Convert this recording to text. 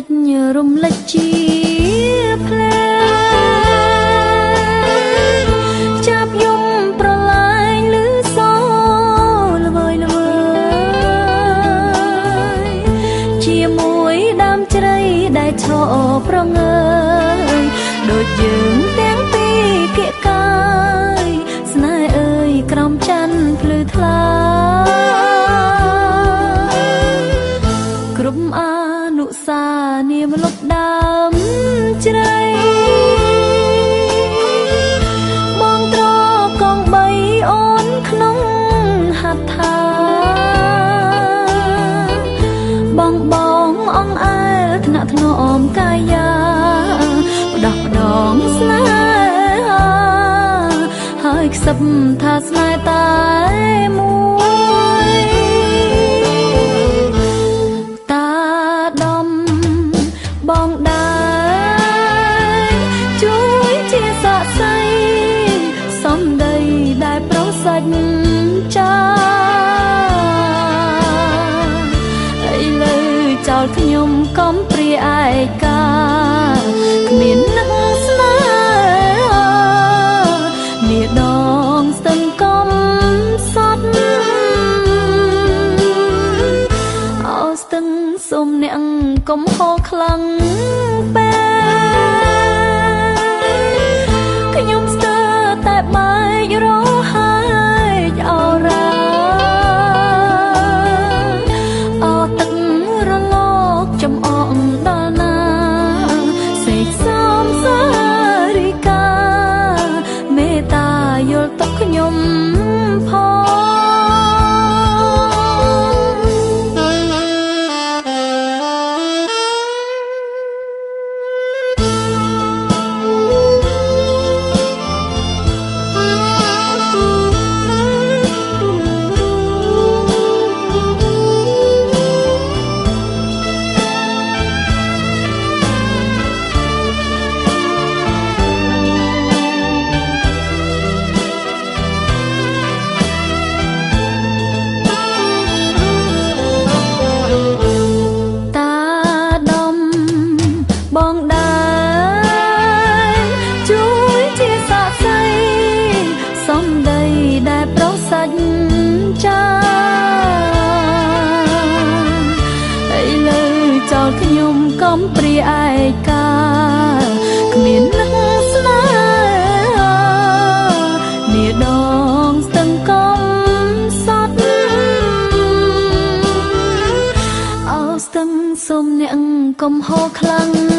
ចរំលេចជាភ្លែចាប់យំប្រឡាយលឺសល្វើយល្វើយជាមួយដើមជ្រៃដែលឈរប្រងើយដូចយើងទាំងពីរគៀកកាយស្នេហ៍អើយក្រំច័ន្ទភ្លឺថ្លាក្រុមអនុសានាមលុបដើមជ្រៃបងត្រកងបីអូនក្នុងហត្ថាបងអងអែលថ្នាក់ថ្នមកាយាផ្ដោះផ្ដងស្នេហាហើយខ្សឹបថាស្នេហ៍តែមួយតាដំបងដែរជួយជាសាក្សីសំដីដែលប្រសិទ្ធចាឥឡូវចោលខ្ញុំកំព្រាឯកាគ្មាននឹកស្នេហានាដងស្ទឹងកំសត់អោស្ទឹងសុំអ្នកកុំហោខ្លាំងពេកខ្ញុំស្ទើរតែបែករហែកអរ៉ាអោទឹករលកចំអកដល់ណាសេកសំសារិកាមេត្តាយល់ទុកខ្ញុំផងបងដែរជួយជាសាក្សីសំដីដែលប្រសិទ្ធចាឥឡូវចោលខ្ញុំកំព្រាឯកាគ្មាននឹកស្នេហានាដងស្ទឹងកំសត់អោស្ទឹងសុំអ្នកកុំហោខ្លាំង